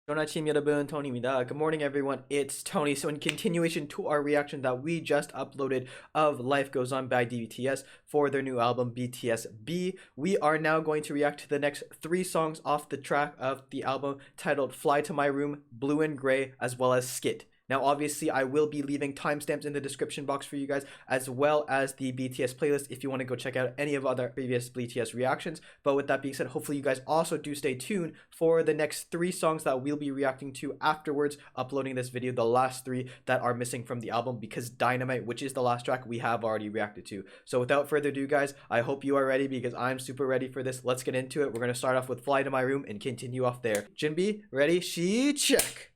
전화 아침 여러분, Tony입니다. Good morning everyone, it's Tony. So in continuation to our reaction that we just uploaded of Life Goes On by BTS for their new album BTS B, we are now going to react to the next 3 songs off the track of the album titled Fly to My Room, Blue and Gray, as well as Skit. Now, obviously, I will be leaving timestamps in the description box for you guys, as well as the BTS playlist if you want to go check out any of other previous BTS reactions. But with that being said, hopefully you guys also do stay tuned for the next 3 songs that we'll be reacting to afterwards uploading this video, the last 3 that are missing from the album, because Dynamite, which is the last track, we have already reacted to. So without further ado, guys, I hope you are ready because I'm super ready for this. Let's get into it. We're going to start off with Fly to My Room and continue off there. Jinbi, ready? She check.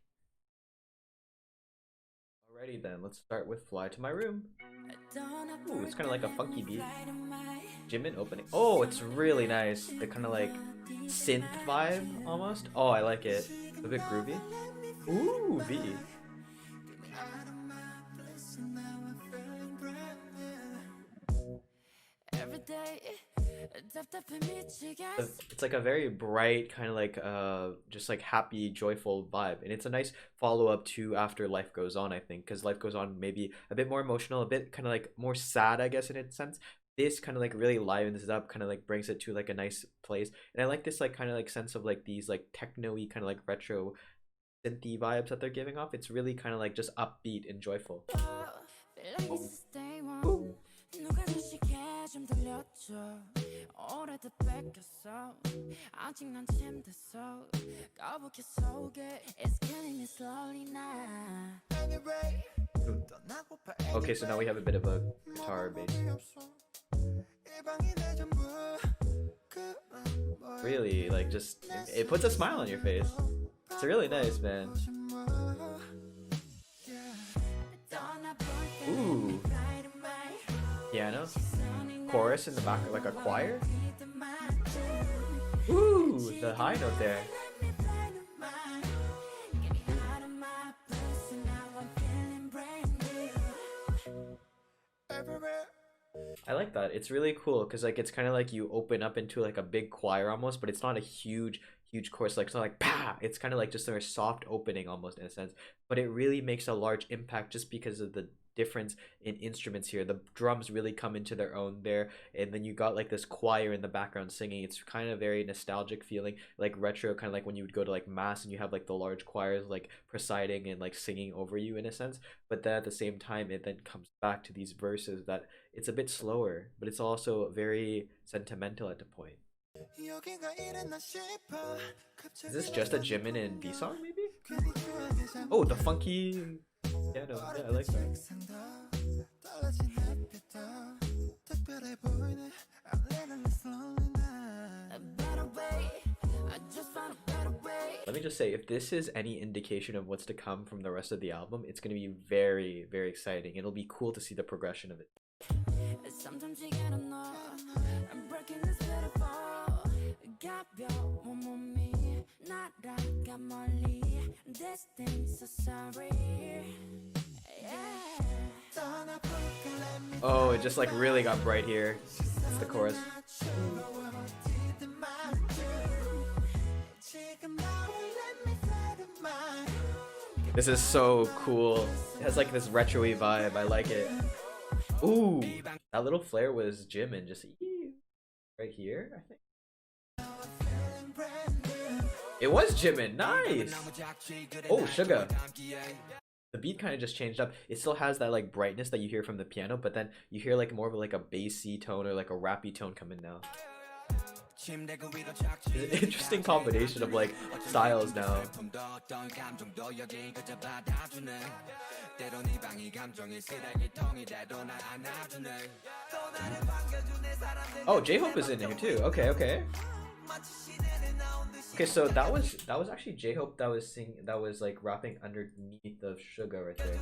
Alrighty then, let's start with Fly to My Room. Ooh, it's kind of like a funky beat. Jimin opening. Oh, it's really nice. The kind of like synth vibe almost. Oh, I like it. A bit groovy. Ooh, V. It's like a very bright kind of like just like happy, joyful vibe, and it's a nice follow-up to after Life Goes On, I think, because Life Goes On maybe a bit more emotional, a bit kind of like more sad, I guess, in its sense. This kind of like really livens it up, kind of like brings it to like a nice place, and I like this like kind of like sense of like these like techno-y kind of like retro synthy vibes that they're giving off. It's really kind of like just upbeat and joyful. Ooh. Okay, so now we have a bit of a guitar bass. Really, like, just it puts a smile on your face. It's really nice, man. Ooh. Piano. Chorus in the back, like a choir. Ooh, the high note there. I like that. It's really cool because like it's kind of like you open up into like a big choir almost, but it's not a huge chorus. Like it's not like pa. It's kind of like just a soft opening almost in a sense, but it really makes a large impact just because of the difference in instruments here. The drums really come into their own there, and then you got like this choir in the background singing. It's kind of very nostalgic feeling, like retro, kind of like when you would go to like mass and you have like the large choirs like presiding and like singing over you in a sense. But then at the same time it then comes back to these verses that it's a bit slower, but it's also very sentimental at the point. Is this just a Jimin and V song maybe? Oh, the funky piano. Yeah, I like that. Let me just say, if this is any indication of what's to come from the rest of the album, it's going to be very, very exciting. It'll be cool to see the progression of it. Oh, it just like really got bright here. It's the chorus. This is so cool. It has like this retro-y vibe. I like it. Ooh, that little flare was Jimin just right here, I think. It was Jimin. Nice. Oh, Sugar. The beat kind of just changed up. It still has that like brightness that you hear from the piano, but then you hear like more of like a bassy tone or like a rappy tone come in now. It's an interesting combination of like styles now. Oh, J-Hope is in here too. Okay, okay. Okay, so that was actually J-Hope that was like rapping underneath the Sugar right there.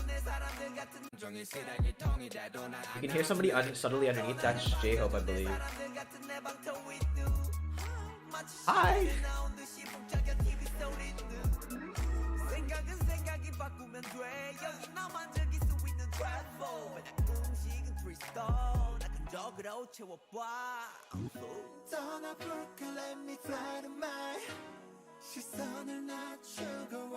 You can hear somebody subtly underneath. That's J-Hope, I believe. Hi. 떠나볼까 let me fly to my 시선을 낮추고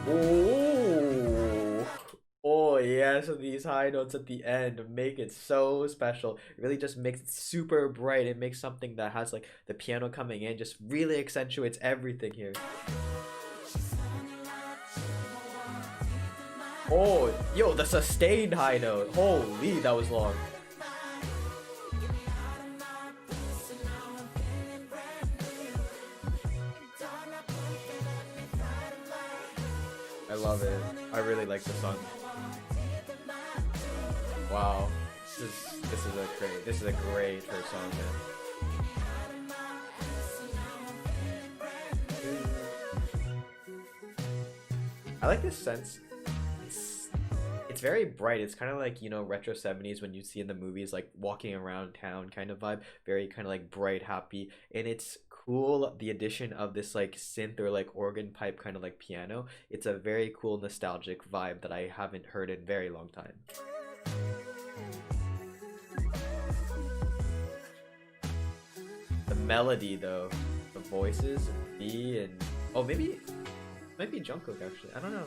Oh, oh yeah, so these high notes at the end make it so special. It really just makes it super bright. It makes something that has like the piano coming in, just really accentuates everything here. Oh, yo, the sustained high note. Holy, that was long. I love it. I really like the song. Wow, this is a great first song, man. I like this sense. It's very bright. It's kind of like, you know, retro 70s when you see in the movies, like walking around town kind of vibe. Very kind of like bright, happy, and it's cool. The addition of this like synth or like organ pipe kind of like piano. It's a very cool nostalgic vibe that I haven't heard in a very long time. The melody though, the voices, V and oh maybe it might be Jungkook actually. I don't know.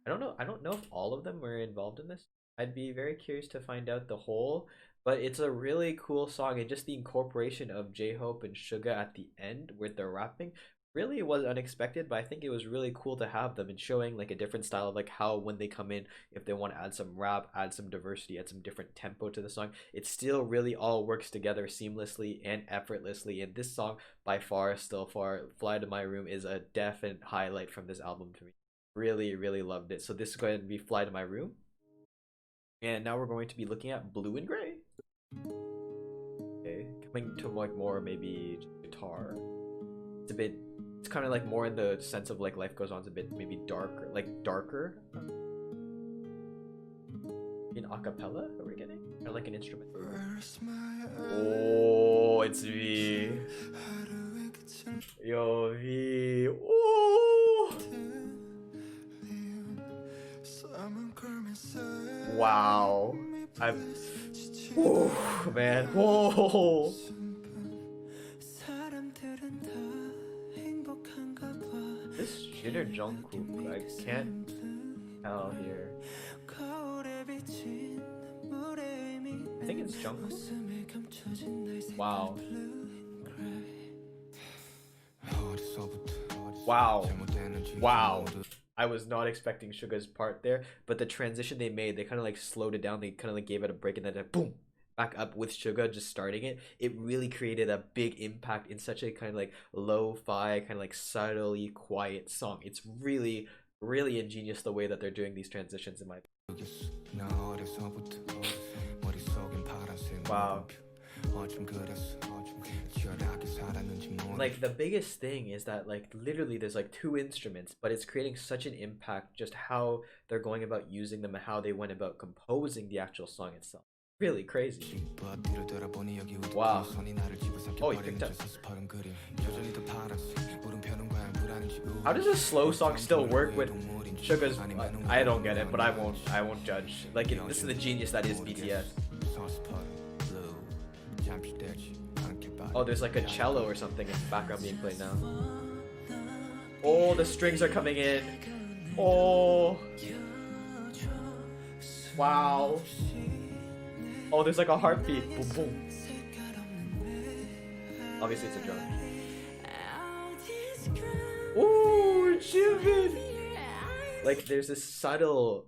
I don't know if all of them were involved in this. I'd be very curious to find out the whole, but it's a really cool song and just the incorporation of J-Hope and Suga at the end with their rapping really was unexpected, but I think it was really cool to have them and showing like a different style of like how when they come in, if they want to add some rap, add some diversity, add some different tempo to the song, it still really all works together seamlessly and effortlessly. And this song by far, still far, Fly to My Room is a definite highlight from this album to me. Really, really loved it. So this is going to be Fly to My Room. And now we're going to be looking at Blue and Gray. Okay, coming to like more maybe guitar. It's kind of like more in the sense of like Life Goes On. It's a bit maybe darker, like darker. In acapella, are we getting? Kind of like an instrument. Oh, it's V. Yo, V. Oh. Wow. Oh man. Whoa. This Jin or Jungkook, I can't tell here. I think it's Jungkook. Wow. Wow. Wow. I was not expecting Suga's part there, but the transition they made, they kind of like slowed it down. They kind of like gave it a break and then boom, back up with Suga just starting it. It really created a big impact in such a kind of like lo-fi, kind of like subtly quiet song. It's really, really ingenious the way that they're doing these transitions in my opinion. Wow. Like the biggest thing is that like literally there's like two instruments, but it's creating such an impact just how they're going about using them and how they went about composing the actual song itself. Really crazy. Wow. Oh, you picked up. How does a slow song still work with Suga's? I don't get it, but I won't judge. Like this is the genius that is BTS. Oh, there's like a cello or something in the background being played now. Oh, the strings are coming in. Oh. Wow. Oh, there's like a heartbeat. Boom, boom. Obviously, it's a drum. Ooh, Jimin! Like, there's this subtle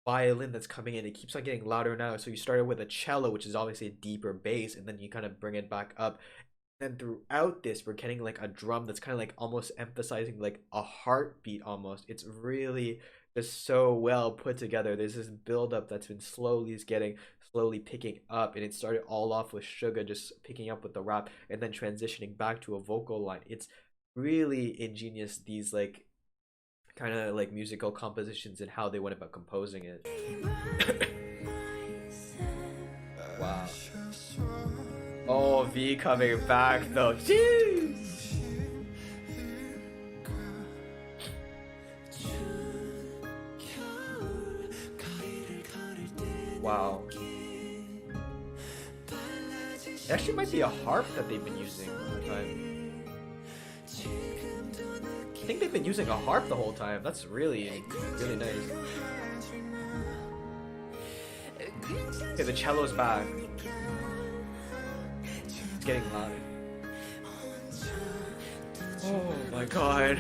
violin that's coming in. It keeps on getting louder now. So you started with a cello, which is obviously a deeper bass, and then you kind of bring it back up. And throughout this, we're getting like a drum that's kind of like almost emphasizing like a heartbeat almost. It's really just so well put together. There's this build up that's been slowly picking up, and it started all off with Suga just picking up with the rap and then transitioning back to a vocal line. It's really ingenious, these like kind of like musical compositions and how they went about composing it. Wow. Oh, V coming back though. Jeez. Wow. It actually might be a harp that they've been using all the time. I think they've been using a harp the whole time. That's really, really nice. Okay, the cello's back. It's getting loud. Oh my god.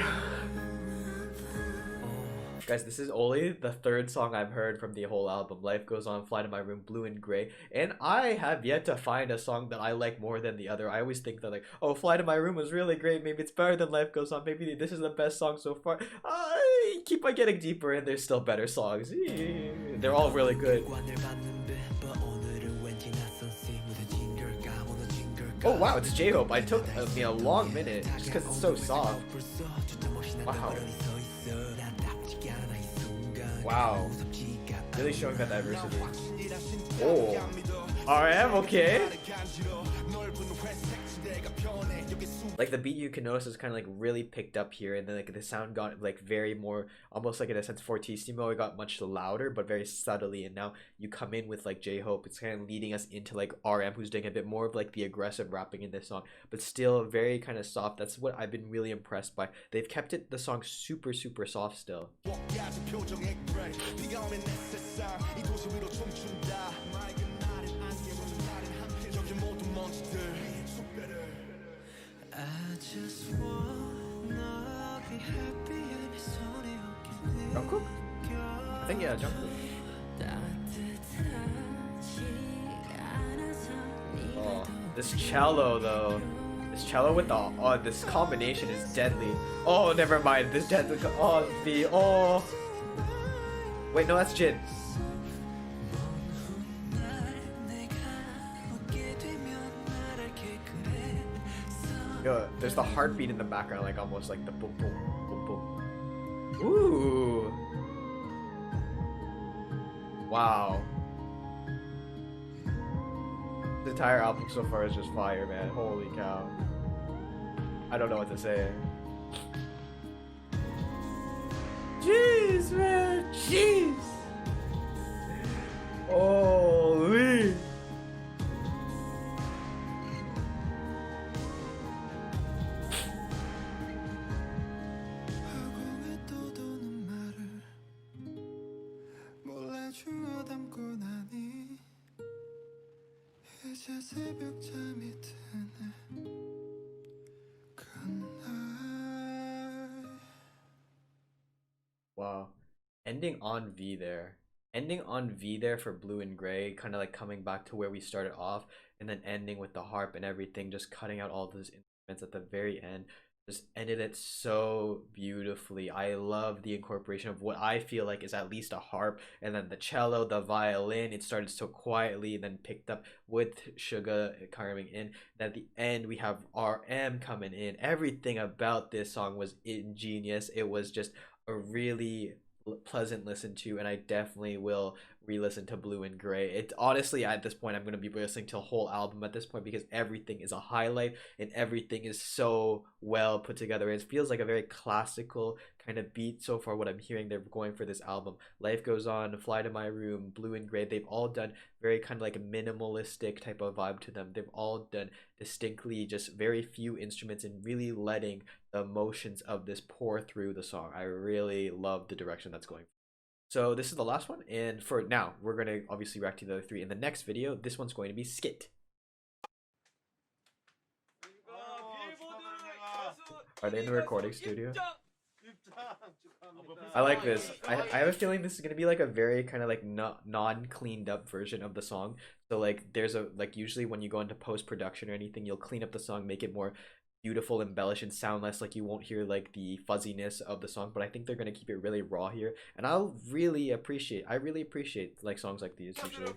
Guys, this is only the third song I've heard from the whole album. Life Goes On, Fly to My Room, Blue and Gray. And I have yet to find a song that I like more than the other. I always think that like, oh, Fly to My Room was really great. Maybe it's better than Life Goes On. Maybe this is the best song so far. I keep on getting deeper and there's still better songs. They're all really good. Oh wow, it's J-Hope. I took me a long minute just because it's so soft. Wow. Wow. Really showing that diversity. Oh. RM, okay. Like the beat you can notice is kind of like really picked up here, and then like the sound got like very more almost like in a sense fortissimo. It got much louder but very subtly, and now you come in with like J-Hope. It's kind of leading us into like RM, who's doing a bit more of like the aggressive rapping in this song, but still very kind of soft. That's what I've been really impressed by. They've kept the song super soft still. Jungkook? I think yeah, Jungkook. Oh, this cello though. This cello with the this combination is deadly. Oh, never mind. This deadly. Oh. Wait, no, that's Jin. Yo, there's the heartbeat in the background, like almost like the boom boom boom boom. Ooh. Wow. The entire album so far is just fire, man. Holy cow. I don't know what to say. Jeez, man. Jeez. Holy. Wow. Ending on V there. Ending on V there for Blue and Gray, kind of like coming back to where we started off, and then ending with the harp and everything, just cutting out all those instruments at the very end. Just ended it so beautifully. I love the incorporation of what I feel like is at least a harp, and then the cello, the violin. It started so quietly, and then picked up with Suga coming in. And at the end, we have RM coming in. Everything about this song was ingenious. It was just a really pleasant listen to, and I definitely will re-listen to Blue and Gray. It honestly, at this point, I'm going to be listening to a whole album at this point, because everything is a highlight and everything is so well put together. It feels like a very classical kind of beat so far, what I'm hearing they're going for this album. Life Goes On, Fly to My Room, Blue and Gray, they've all done very kind of like a minimalistic type of vibe to them. They've all done distinctly just very few instruments and really letting the emotions of this pour through the song. I really love the direction that's going. So this is the last one, and for now we're going to obviously react to the other three in the next video. This one's going to be Skit. Are they in the recording studio? I like this. I have a feeling this is gonna be like a very kind of like non-cleaned up version of the song. So like there's a like usually when you go into post-production or anything, you'll clean up the song, make it more beautiful, embellish, and sound less, like you won't hear like the fuzziness of the song. But I think they're gonna keep it really raw here, and I really appreciate like songs like these usually.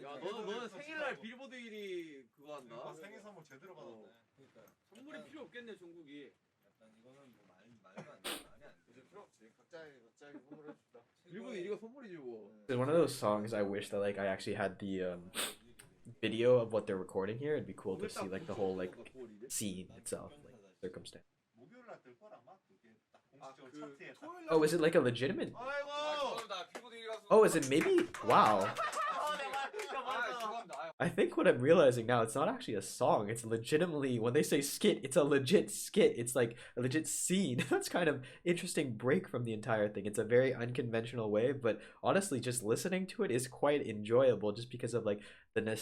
야, 너는 생일날 빌보드 1위 그거 한다. 생일 선물 제대로 받았네. 그러니까 선물이 필요 없겠네, 종국이. 약간 이거는 뭐 말도 안 돼. 말이 안 돼. 필요 없지. 각자에게 선물해 줍다. 빌보드 1위가 선물이지 뭐. It's one of those songs I wish that like I actually had the video of what they're recording here. It'd be cool to see like the whole like scene itself, like circumstance. Oh, is it like a legitimate? Oh, is it maybe? Wow. I think what I'm realizing now, it's not actually a song. It's legitimately, when they say skit, it's a legit skit. It's like a legit scene. That's kind of interesting break from the entire thing. It's a very unconventional way, but honestly, just listening to it is quite enjoyable, just because of like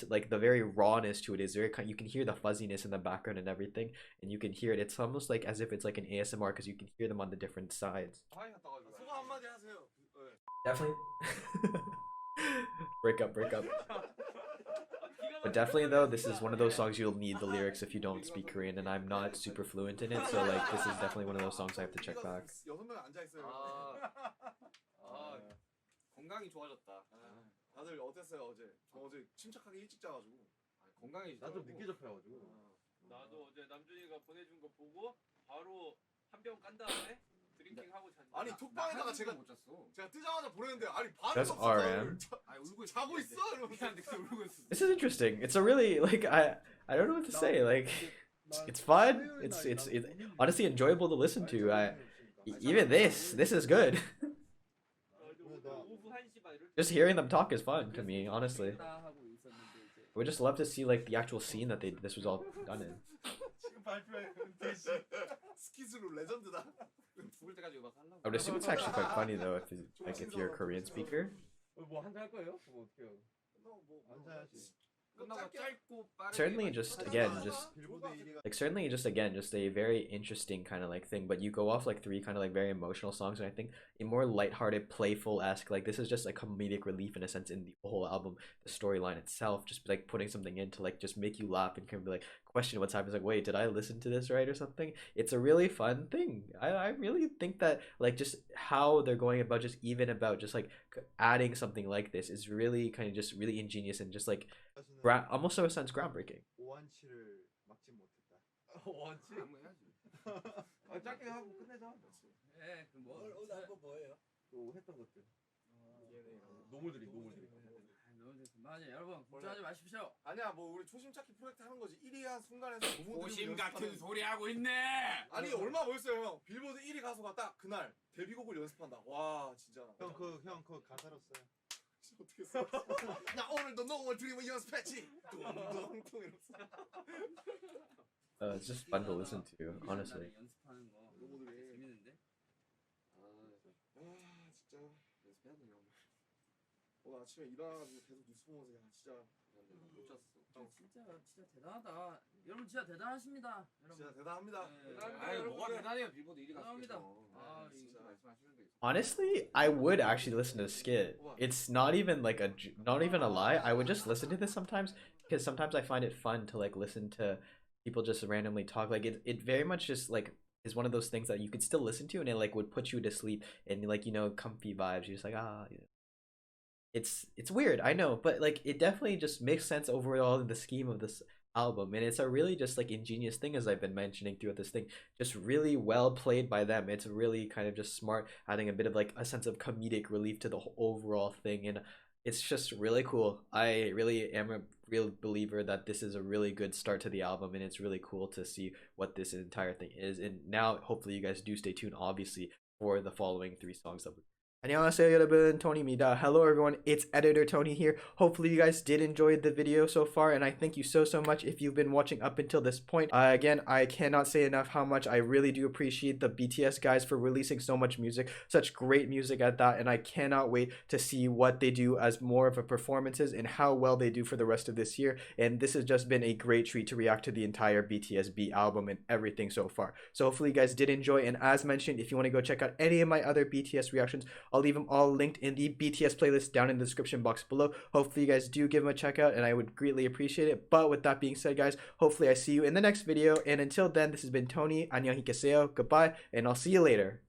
like the very rawness to it is very. You can hear the fuzziness in the background and everything, and you can hear it. It's almost like as if it's like an ASMR because you can hear them on the different sides. 소감 한마디 하세요. Definitely. break up. But definitely though, this is one of those songs you'll need the lyrics if you don't speak Korean, and I'm not super fluent in it, so like this is definitely one of those songs I have to check back. 건강이 좋아졌다. 다들 어땠어요 어제? 저 어제 침착하게 일찍 자가지고. 건강이 나 좀 늦게 접해가지고. 나도 어제 남준이가 보내준 거 보고 바로 한 병 깐 다음에 드링킹 하고 잤는데. 아니 톡방에다가 제가 못 잤어. 제가 뜨자마자 보냈는데 아니 That's RM. 울고 자고 있어. 이러면서 울고 있어. This is interesting. It's a really like I don't know what to say. Like it's fun. It's honestly enjoyable to listen to. Even this is good. Just hearing them talk is fun to me, honestly. I would just love to see like the actual scene that this was all done in. I would assume it's actually quite funny though if you're a Korean speaker. Certainly just a very interesting kind of like thing, but you go off like three kind of like very emotional songs, and I think a more lighthearted, playful-esque, like this is just a comedic relief in a sense in the whole album, the storyline itself, just like putting something in to like just make you laugh and kind of be like question what's happening, like wait, did I listen to this right or something. It's a really fun thing. I really think that like just how they're going about just like adding something like this is really kind of just really ingenious and just like almost so a sense groundbreaking. 맞아요, 여러분 걱정하지 마십시오. 아니야, 뭐 우리 초심 찾기 프로젝트 하는 거지. 1위 한 순간에서 초심 같은 소리 하고 있네. 아니 얼마 멋있어요 형. 빌보드 1위 가수가 딱 그날 데뷔곡을 연습한다. 와 진짜. 형 그 가사로 써요. 어떻게 써? 나 오늘도 노을 드림을 연습했지. 뚱뚱뚱 이러면서. It's just fun to listen to, honestly. 연습하는 거 너무 재밌는데. 진짜 연습해야 되냐. 오늘 아침에 일어나가지고 계속 뉴스 보면서 야 진짜 못 잤어. 진짜 대단하다. 여러분 진짜 대단하십니다. 여러분. 진짜 대단합니다. 아유 뭐가 대단해요. 빌보드 1위 가수입니다. 진짜 말씀하시는데. Honestly, I would actually listen to Skit. It's not even like not even a lie. I would just listen to this sometimes because sometimes I find it fun to like listen to people just randomly talk. Like it very much just like is one of those things that you could still listen to and it like would put you to sleep and like comfy vibes. You're just like It's weird, I know, but like it definitely just makes sense overall in the scheme of this album, and it's a really just like ingenious thing, as I've been mentioning throughout this thing, just really well played by them. It's really kind of just smart, adding a bit of like a sense of comedic relief to the whole overall thing, and it's just really cool. I really am a real believer that this is a really good start to the album, and it's really cool to see what this entire thing is. And now hopefully you guys do stay tuned obviously for the following 3 songs that we 안녕하세요 여러분, Tony입니다. Hello everyone, it's Editor Tony here. Hopefully you guys did enjoy the video so far, and I thank you so much if you've been watching up until this point. Again, I cannot say enough how much I really do appreciate the BTS guys for releasing so much music, such great music at that, and I cannot wait to see what they do as more of a performances and how well they do for the rest of this year. And this has just been a great treat to react to the entire BTS B album and everything so far. So hopefully you guys did enjoy, and as mentioned, if you want to go check out any of my other BTS reactions, I'll leave them all linked in the BTS playlist down in the description box below. Hopefully you guys do give them a check out and I would greatly appreciate it. But with that being said, guys, hopefully I see you in the next video. And until then, this has been Tony. 안녕히 계세요. Goodbye, and I'll see you later.